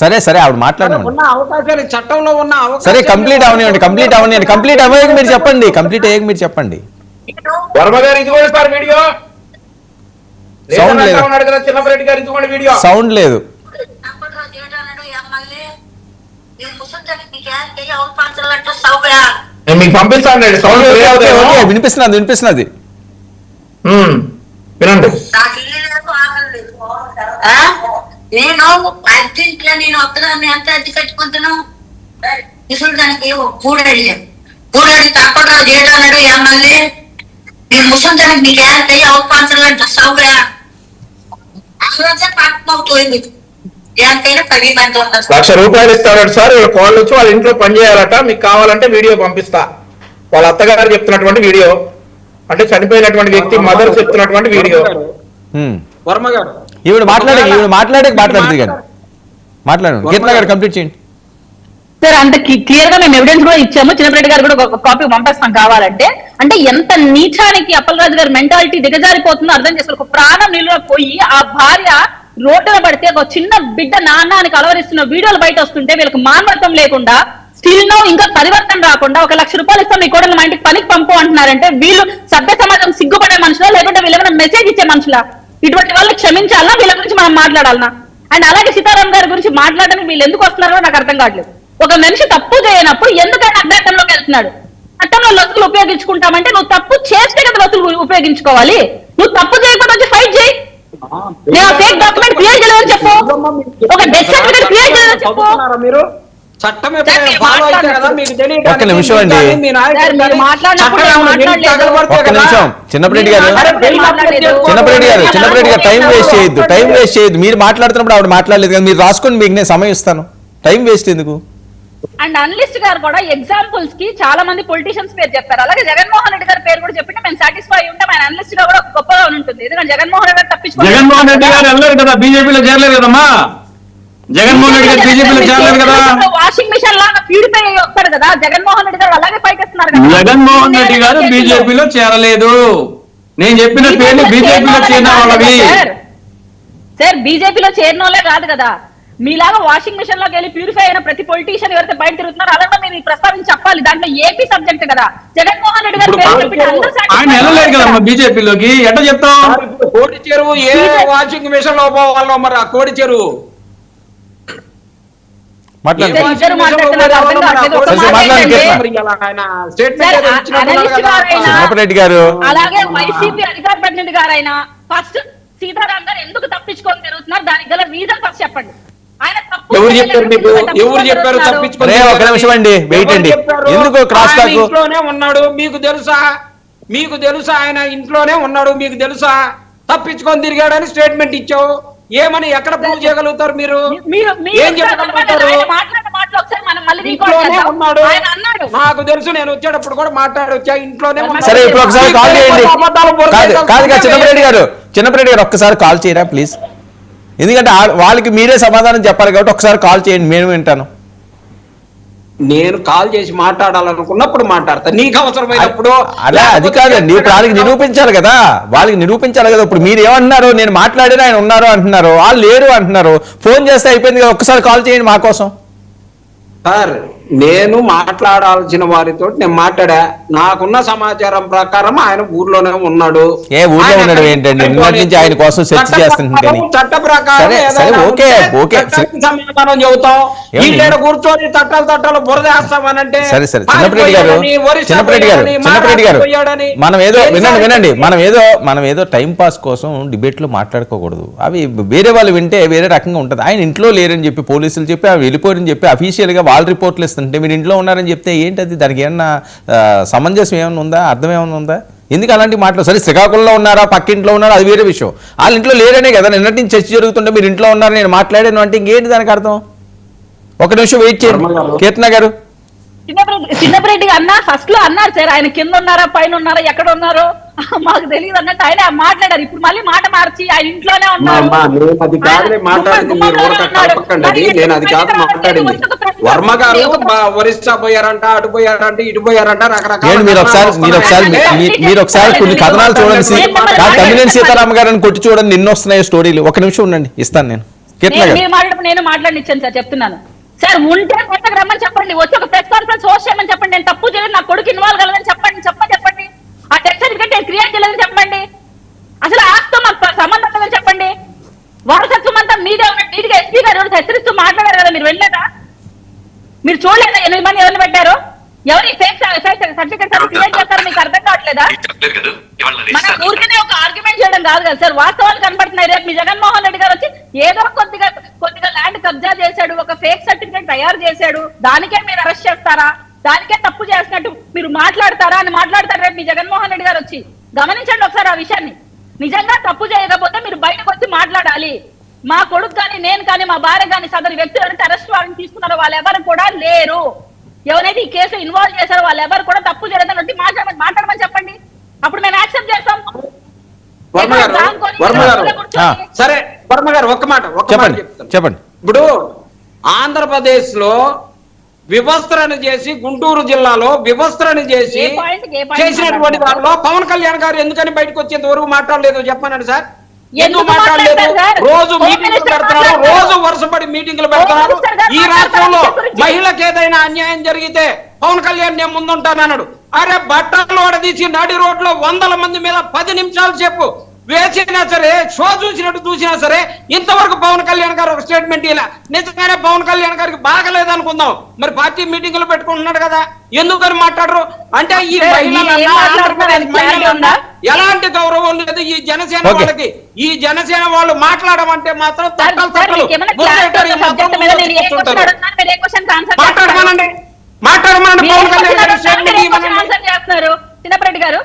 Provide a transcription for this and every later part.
సరే సరే ఆవిడ మాట్లాడండి. ఉన్న అవకాశాలు చట్టంలో ఉన్న అవకాశం సరే కంప్లీట్ అవనివ్వండి. కంప్లీట్ అవ్వక మీరు చెప్పండి. కంప్లీట్ అయ్యాక మీరు చెప్పండి. వర్మ గారు ఇదిగోండి సార్ వీడియో. సౌండ్ లేదు. చిన్నపరెడ్డి గారు ఇదిగోండి వీడియో. సౌండ్ లేదు. మీకు పంపిస్తాను వినిపిస్తున్నది. వినండి. నేను అర్జెంట్లో నేను ఒక్కదాన్ని ఎంత అద్దె కట్టుకుంటున్నాను. ఇసులు దానికి కూడడి తప్పకుండా చేయడాడు ఎమ్మెల్యే నేను ముసలిదానికి నీకు ఏంటంటే అవకాశాలు అంటే సౌకర్య పాకపోతుంది. ఎంతైనా 10 మంది ఉంటారు. ₹1,00,000 ఇస్తాడు సార్. వాళ్ళు వచ్చి వాళ్ళ ఇంట్లో పని చేయాలట. మీకు కావాలంటే వీడియో పంపిస్తా. వాళ్ళ అత్తగారు చెప్తున్నటువంటి వీడియో, అంటే చనిపోయినటువంటి వ్యక్తి మదర్ చెప్తున్నటువంటి వీడియో. వర్మ గారు ఈవిడ మాట్లాడండి. కీర్తన గారు కంప్లీట్ చేయండి సార్. అంత క్లియర్ గా మేము ఎవిడెన్స్ కూడా ఇచ్చాము. చిన్నపరెడ్డి గారు కూడా ఒక కాపీ పంపిస్తాం కావాలంటే. అంటే ఎంత నీచానికి అప్పలరాజు గారి మెంటాలిటీ దిగజారిపోతుందో అర్థం చేసుకోవాలి. ఒక ప్రాణం నిలువ పోయి ఆ భార్య రోడ్డున పడితే ఒక చిన్న బిడ్డ నాన్నకి అలవరిస్తున్న వీడియోలు బయట వస్తుంటే వీళ్ళకి మానవత్వం లేకుండా స్టిల్ నో ఇంకా పరివర్తన రాకుండా ₹1,00,000 ఇస్తాం మీ కోడలు మా ఇంటికి పనికి పంపు అంటున్నారంటే వీళ్ళు సభ్య సమాజం సిగ్గుపడే మనుషులా లేకుంటే వీళ్ళేమైనా మెసేజ్ ఇచ్చే మనుషులా? ఇటువంటి వాళ్ళు క్షమించాలన్నా వీళ్ళ గురించి మనం మాట్లాడాలన్నా? అండ్ అలాగే సీతారాం గారి గురించి మాట్లాడడానికి వీళ్ళు ఎందుకు వస్తున్నారో నాకు అర్థం కావట్లేదు. ఒక మనిషి తప్పు చేయనప్పుడు ఎందుకైనా అభ్యర్థంలోకి వెళ్తున్నాడు? చట్టంలో లొసుగులు ఉపయోగించుకుంటామంటే నువ్వు తప్పు చేస్తే కదా లొసుగులు ఉపయోగించుకోవాలి. నువ్వు తప్పు చేయకుండా వచ్చి ఫైట్ చేయి. నేను ఫేక్ డాక్యుమెంట్ క్లియర్ చేయలేదని చెప్పు. ఒక డెత్ సర్టిఫికేట్ క్లియర్ చేయలేదని చెప్పు. మీరు చట్టం ఒక్క నిమిషం అండి. చిన్నపరెడ్డి గారు టైం వేస్ట్ చేయొద్దు. మీరు మాట్లాడుతున్నప్పుడు ఆవిడ మాట్లాడలేదు కదా, మీరు రాసుకొని మీకు నేను సమయం ఇస్తాను. టైం వేస్ట్ ఎందుకు? అండ్ అనలిస్ట్ గారు కూడా ఎగ్జాంపుల్స్ కి చాలా మంది పొలిటీషియన్స్ పేరు చెప్పారు. అలాగే జగన్మోహన్ రెడ్డి గారి పేరు కూడా చెప్పింటే మేము సాటిస్ఫై ఉంటాం. ఆయన అనలిస్ట్ గా కూడా గొప్పగా ఉంటుంది. ఎందుకంటే జగన్మోహన్ రెడ్డి గారు తప్పించుకో. జగన్మోహన్ రెడ్డి గారు వెళ్ళలేదు కదా, బీజేపీలో చేరలేదు కదమ్మా. జగన్మోహన్ రెడ్డి గారు బీజేపీలో చేరలేదు కదా. వాషింగ్ మిషన్ లాగా ప్యూరిఫై అయ్యి వస్తారు కదా. జగన్మోహన్ రెడ్డి గారు అలాగే పైకి వస్తున్నారు కదా. జగన్మోహన్ రెడ్డి గారు బీజేపీలో చేరలేదు. నేను చెప్పిన పేర్లు బీజేపీలో చేరిన వాళ్ళవి సార్. బీజేపీలో చేరిన వాళ్ళే కాదు కదా. మీలాగా వాషింగ్ మిషన్ లోకి వెళ్ళి ప్యూరిఫై అయిన ప్రతి పొలిటీషియన్ ఎవరైతే బయట తిరుగుతున్నారో అలాగే మీరు ప్రస్తావించి చెప్పాలి. దాంట్లో ఏపీ సబ్జెక్ట్ కదా. జగన్మోహన్ రెడ్డి గారు ఆయన వెళ్ళలేదు కదమ్మా బీజేపీలోకి. ఎట్లా చెప్తాం? కోడి చెరువు ఏ వాషింగ్ మిషన్ లో పోవాలో మరి ఆ కోడి చెరువు చిన్నపరెడ్డి గారు అలాగే వైసీపీ అధికార ప్రతినిధి గారైనా ఫస్ట్ సీతారాం గారు ఎందుకు తప్పించుకొని తిరుగుతున్నారు? దానికి గల రీజన్ ఫస్ట్ చెప్పండి. ఎవరు చెప్పారు మీకు? ఎవరు చెప్పారు తప్పించుకొని? ఒక నిమిషం అండి, వెయిట్ అండి. ఎందుకు క్రాస్ టాక్? ఇంట్లోనే ఉన్నాడు మీకు తెలుసా? ఆయన ఇంట్లోనే ఉన్నాడు మీకు తెలుసా? తప్పించుకొని తిరిగాడని స్టేట్మెంట్ ఇచ్చావు. ఏమని ఎక్కడ ప్రూవ్ చేయగలుగుతారు మీరు? ఏం చెప్పగలుగుతారు? ఇంట్లోనే ఉన్నాడు నాకు తెలుసు. నేను వచ్చేటప్పుడు కూడా మాట్లాడొచ్చా ఇంట్లోనే. సరే ఇప్పుడు ఒకసారి కాల్ చేయండి. కాదు చిన్నపరెడ్డి గారు ఒక్కసారి కాల్ చేయరా ప్లీజ్. ఎందుకంటే వాళ్ళకి మీరే సమాధానం చెప్పాలి కాబట్టి ఒకసారి కాల్ చేయండి, నేను వింటాను. నేను కాల్ చేసి మాట్లాడాలనుకున్నప్పుడు మాట్లాడతా. నీకు అవసరమైనప్పుడు అలా అది కాదండి. ఇప్పుడు వాళ్ళకి నిరూపించాలి కదా. ఇప్పుడు మీరు ఏమంటున్నారు? నేను మాట్లాడినా ఆయన ఉన్నారు అంటున్నారు, వాళ్ళు లేరు అంటున్నారు. ఫోన్ చేస్తే అయిపోయింది కదా, ఒక్కసారి కాల్ చేయండి మా కోసం. సార్ నేను మాట్లాడాల్సిన వారితో నేను మాట్లాడా. నాకున్న సమాచారం ప్రకారం ఆయన ఊర్లోనే ఉన్నాడు. ఊర్లో ఉన్నాడు ఏంటండి? నిన్నటి నుంచి ఆయన కోసం సెర్చ్ చేస్తున్నాను. చట్ట ప్రకారం సమాధానం చెబుతాం. వీళ్ళ కూర్చొని తట్టాలు బురదేస్తామనంటే సరే చిన్నపరెడ్డి గారు వినండి. మనం ఏదో టైం పాస్ కోసం డిబేట్ లో మాట్లాడుకోకూడదు. అవి వేరే వాళ్ళు వింటే వేరే రకంగా ఉంటది. ఆయన ఇంట్లో లేరని చెప్పి పోలీసులు చెప్పి అవి వెళ్ళిపోరని చెప్పి అఫీషియల్ గా వాళ్ళ రిపోర్ట్లు ఇస్తుంటే మీరు ఇంట్లో ఉన్నారని చెప్తే ఏంటది? దానికి ఏమన్నా సమంజసం ఏమైనా ఉందా? అర్థం ఏమైనా ఉందా? ఎందుకు అలాంటి మాటలు? సరే శ్రీకాకుళంలో ఉన్నారా, పక్కింట్లో ఉన్నారా, అది వేరే విషయం. వాళ్ళ ఇంట్లో లేరనే కదా నిన్నటి నుంచి చర్చ జరుగుతుంటే మీరు ఇంట్లో ఉన్నారని నేను మాట్లాడాను అంటే ఇంకేంటి దానికి అర్థం? ఒక నిమిషం వెయిట్ చేయండి కీర్తన గారు. చిన్నపరెడ్డి అన్న ఫస్ట్ లో అన్నారు సార్ ఆయన కింద ఉన్నారా పైన ఉన్నారా ఎక్కడ ఉన్నారో మాకు తెలియదు అన్నట్టు ఆయన మాట్లాడారు. ఇప్పుడు మళ్ళీ మాట మార్చి ఆయన ఇంట్లోనే ఉన్నారు. నేను అది కాదు మాట్లాడింది. వర్మ గారు ఒరిస్సా పోయారంట, అటు పోయారంట, ఇటు పోయారంట, రకరకాల. మీరు ఒకసారి కొన్ని కథనాలు చూడండి. తమ్మినేని సీతారామ గారిని కొట్టి చూడండి, నిన్న వస్తున్నాయి స్టోరీలు. ఒక నిమిషం ఉండండి, ఇస్తాను నేను. కీర్తన గారు. మీరు మాట్లాడప్పుడు నేను మాట్లాడినిచ్చాను సార్, చెప్తున్నాను సార్. ఉంటే కొత్తగా రమ్మని చెప్పండి, వచ్చి ఒక ప్రెస్ కాన్ఫరెన్స్ హోస్ట్ చేయమని చెప్పండి. నేను తప్పు చేయలేదు, నా కొడుకు ఇన్వాల్వ్ కలదని చెప్పండి. ఆ టెస్ట్ సర్టిఫికేట్ నేను క్రియేట్ చేయలేదని చెప్పండి. అసలు ఆస్తో మాకు సంబంధం లేదని చెప్పండి. వారసత్వం అంతా మీదే ఉన్నట్టు నీటిగా ఎస్పీ గారు హెచ్చరిస్తూ మాట్లాడారు కదా, మీరు వెళ్ళలేదా? మీరు చూడలేదా 8 మంది ఎవరిని పెట్టారు? ఎవరు ఈ ఫేక్ సర్టిఫికేట్ క్రియేట్ చేస్తారో మీకు అర్థం కావట్లేదా? మన ఊరికనే ఒక ఆర్గ్యుమెంట్ చేయడం కాదు కదా సార్, వాస్తవాలు కనబడుతున్నాయి. రేపు మీ జగన్మోహన్ రెడ్డి గారు వచ్చి ఏదో కొద్దిగా ల్యాండ్ కబ్జా చేశాడు, ఒక ఫేక్ సర్టిఫికేట్ తయారు చేశాడు, దానికే మీరు అరెస్ట్ చేస్తారా? దానికే తప్పు చేసినట్టు మీరు మాట్లాడతారా అని మాట్లాడతారు రేపు మీ జగన్మోహన్ రెడ్డి గారు వచ్చి. గమనించండి ఒకసారి ఆ విషయాన్ని. నిజంగా తప్పు చేయకపోతే మీరు బయటకు వచ్చి మాట్లాడాలి. మా కొడుకు కానీ, నేను కానీ, మా భార్య కానీ సదరు వ్యక్తులు ఎవరైతే అరెస్ట్ వారెంట్ తీసుకున్నారో వాళ్ళు ఎవరు కూడా లేరు. ఎవరైతే ఈ కేసులో ఇన్వాల్వ్ చేశారో వాళ్ళు ఎవరు కూడా తప్పు చేయలేదని మాట్లాడమని చెప్పండి, అప్పుడు మేము యాక్సెప్ట్ చేస్తాం. సరే వర్మ గారు ఒక్క మాట చెప్పండి. ఇప్పుడు ఆంధ్రప్రదేశ్ లో వివస్త్రణ చేసి, గుంటూరు జిల్లాలో వివస్త్రణ చేసి చేసినటువంటి దానిలో పవన్ కళ్యాణ్ గారు ఎందుకని బయటకు వచ్చేంత వరకు మాట్లాడలేదు చెప్పమనండి సార్. ఎందుకు మాట్లాడలేదు? రోజు మీటింగ్లు పెడుతున్నారు, రోజు వరుసపడి మీటింగ్లు పెడుతున్నారు. ఈ రాష్ట్రంలో మహిళకి ఏదైనా అన్యాయం జరిగితే పవన్ కళ్యాణ్ నేను ముందుంటానన్నాడు. అరే బట్టలు వడదీసి నడి రోడ్లో 100 మంది మీద 10 నిమిషాలు చెప్పు వేసినా సరే, షో చూసినా సరే ఇంతవరకు పవన్ కళ్యాణ్ గారు ఒక స్టేట్మెంట్ ఇలా. నిజంగానే పవన్ కళ్యాణ్ గారికి బాగలేదనుకుందాం, మరి పార్టీ మీటింగులు పెట్టుకుంటున్నాడు కదా, ఎందుకని మాట్లాడరు? అంటే ఈ మహిళలన్నా ఎలాంటి గౌరవం లేదు ఈ జనసేన వాళ్ళకి. ఈ జనసేన వాళ్ళు మాట్లాడమంటే మాత్రం మాట్లాడమనండి పవన్ కళ్యాణ్ గారు చేస్తున్నారు. చిన్నప్పరెడ్డి గారు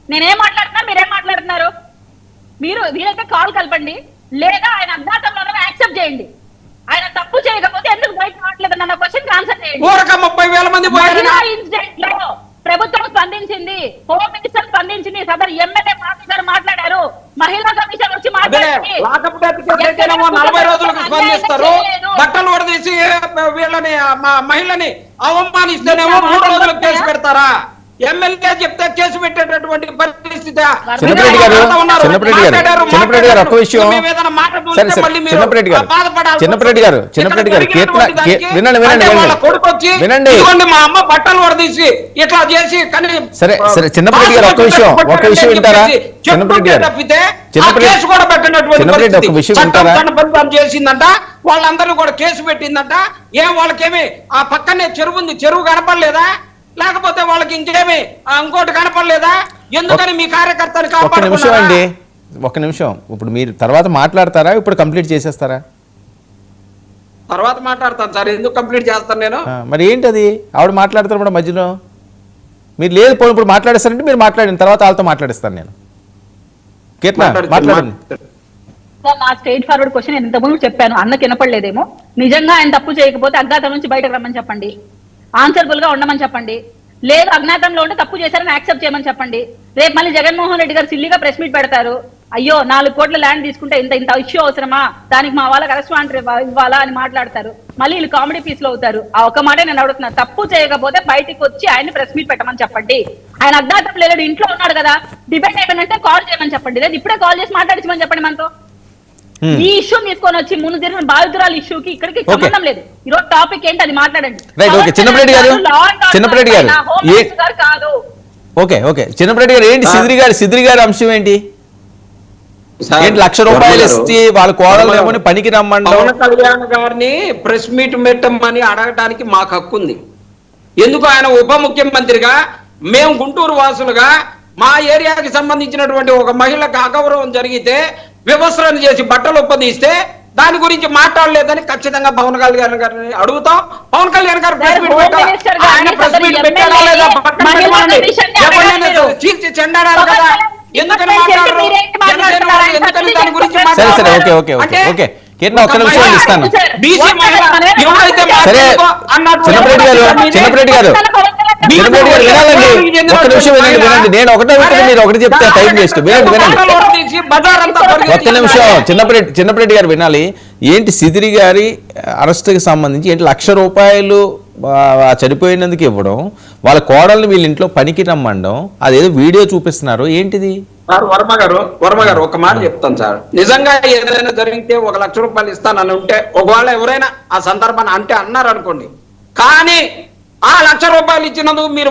నేనేం మాట్లాడుతున్నా, మీరేం మాట్లాడుతున్నారు? మీరు వీలైతే కాల్ కలపండి, లేదా ఆయన అజ్ఞాతంలో యాక్సెప్ట్ చేయండి. ఆయన తప్పు చేయకపోతే ఎందుకు బయట రావట్లేదు అన్న క్వశ్చన్ ఆన్సర్ చేయండి. 30,000 మంది ఇన్సిడెంట్ లో ప్రభుత్వం స్పందించింది, హోమ్ మినిస్టర్ స్పందించింది, సదరు ఎమ్మెల్యే పార్టీ గారు మాట్లాడారు, మహిళా కమిషన్ వచ్చి మాట్లాడింది. 40 రోజులకు స్పందిస్తారు, బట్టలు వడదీసి వీళ్ళని మహిళని అవమానిస్తేనేమో 3 రోజులకు కేసు పెడతారా? ఎమ్మెల్యే చెప్తే కేసు పెట్టేటటువంటి పరిస్థితి. చిన్నప్రెడ్డి గారు ఒక్క విషయం. చిన్నప్రెడ్డి గారు వినండి. మా అమ్మ బట్టలు వడదీసి ఇట్లా చేసి సరే చిన్నప్రెడ్డి గారు ఒక్క విషయం వింటారా? కేసు కూడా పెట్టినటువంటి చేసిందంట, వాళ్ళందరూ కూడా కేసు పెట్టిందంట. వాళ్ళకేమి ఆ పక్కనే చెరువు ఉంది, చెరువు కనపడలేదా? లేకపోతే వాళ్ళకి ఇంకేమి ఇంకోటి కనపడలేదా? ఎందుకని మీ కార్యకర్తలు ఒక్క నిమిషం. ఇప్పుడు మీరు తర్వాత మాట్లాడతారా, ఇప్పుడు కంప్లీట్ చేసేస్తారా? తర్వాత మాట్లాడతాను సార్. ఎందుకు కంప్లీట్ చేస్తాను నేను? మరి ఏంటి అది? ఆవిడ మాట్లాడతారు కూడా మధ్యలో. మీరు లేదు ఇప్పుడు మాట్లాడేస్తారంటే మీరు మాట్లాడిన తర్వాత వాళ్ళతో మాట్లాడిస్తాను నేను. కీర్తన మాట్లాడండి. నా స్ట్రైట్ ఫార్వర్డ్ క్వశ్చన్ నేను ఇంతకుముందు చెప్పాను, అన్నకి వినపడలేదేమో. నిజంగా ఆయన తప్పు చేయకపోతే అజ్ఞాతం నుంచి బయటకు రమ్మని చెప్పండి, ఆన్సర్బుల్ గా ఉండమని చెప్పండి. లేదు అజ్ఞాతంలో ఉంటే తప్పు చేశారని యాక్సెప్ట్ చేయమని చెప్పండి. రేపు మళ్ళీ జగన్మోహన్ రెడ్డి గారు సిల్లీగా ప్రెస్ మీట్ పెడతారు, అయ్యో 4 కోట్ల ల్యాండ్ తీసుకుంటే ఇంత ఇష్యూ అవసరమా, దానికి మా వాళ్ళకి అరెస్ట్ వారెంట్ ఇవ్వాలా అని మాట్లాడతారు. మళ్ళీ వీళ్ళు కామెడీ పీస్ లో అవుతారు. ఆ ఒక మాట నేను అడుగుతున్నా, తప్పు చేయకపోతే బయటికి వచ్చి ఆయన ప్రెస్ మీట్ పెట్టమని చెప్పండి. ఆయన అజ్ఞాతం లేడు, ఇంట్లో ఉన్నాడు కదా, డిబేట్ అయిపోయినంటే కాల్ చేయమని చెప్పండి, లేదు ఇప్పుడే కాల్ చేసి మాట్లాడించమని చెప్పండి మనతో. ఈ ఇష్యూ తీసుకొని వచ్చి ముందు జరిగిన బాధితురాలు ఇష్యూకి ఇక్కడికి సంబంధం లేదు. ఈరోజు టాపిక్ ఏంటి అది మాట్లాడండి. చిన్నప్రెడ్డి గారు ఏంటి సిద్రి గారి అంశం ఏంటి? 1,00,000 రూపాయలు ఇస్తే వాళ్ళ కోడలు పనికి రమ్మండి. పవన్ కళ్యాణ్ గారిని ప్రెస్ మీట్ పెట్టమని అడగడానికి మాకు హక్కు ఉంది. ఎందుకు? ఆయన ఉప ముఖ్యమంత్రిగా, మేము గుంటూరు వాసులుగా మా ఏరియాకి సంబంధించినటువంటి ఒక మహిళకు అగౌరవం జరిగితే వివస్త్రణ చేసి బట్టలు ఒప్పదీస్తే దాని గురించి మాట్లాడలేదని ఖచ్చితంగా పవన్ కళ్యాణ్ గారిని అడుగుతాం. పవన్ కళ్యాణ్ గారు ప్రెస్ మీట్ పెట్టాలా లేదా? చెండాడాలి కదా, ఎందుకని మాట్లాడరు? ఎందుకని దాని గురించి ఓకే ఒక్క నిమిషం ఇస్తాను. సరే చిన్నప్రెడ్డి గారు వినాలండి, ఒక్క నిమిషం వినండి. నేను ఒకటే వింటే మీరు ఒకటి చెప్తే టైం వేస్ట్. వినండి ఒక్క నిమిషం. చిన్నప్రెడ్డి గారు వినాలి. ఏంటి సిదిరి గారి అరెస్ట్కి సంబంధించి ఏంటి 1,00,000 రూపాయలు చనిపోయినందుకు ఇవ్వడం, వాళ్ళ కోడల్ని వీళ్ళ ఇంట్లో పనికి రమ్మండం, అదేదో వీడియో చూపిస్తున్నారు, ఏంటిది? సార్ వర్మ గారు ఒక మాట చెప్తాను సార్. నిజంగా ఏదైనా జరిగితే 1 లక్ష రూపాయలు ఇస్తానని ఉంటే ఒకవేళ ఎవరైనా ఆ సందర్భాన్ని అంటే అన్నారు అనుకోండి, కానీ ఆ 1 లక్ష రూపాయలు ఇచ్చినందుకు మీరు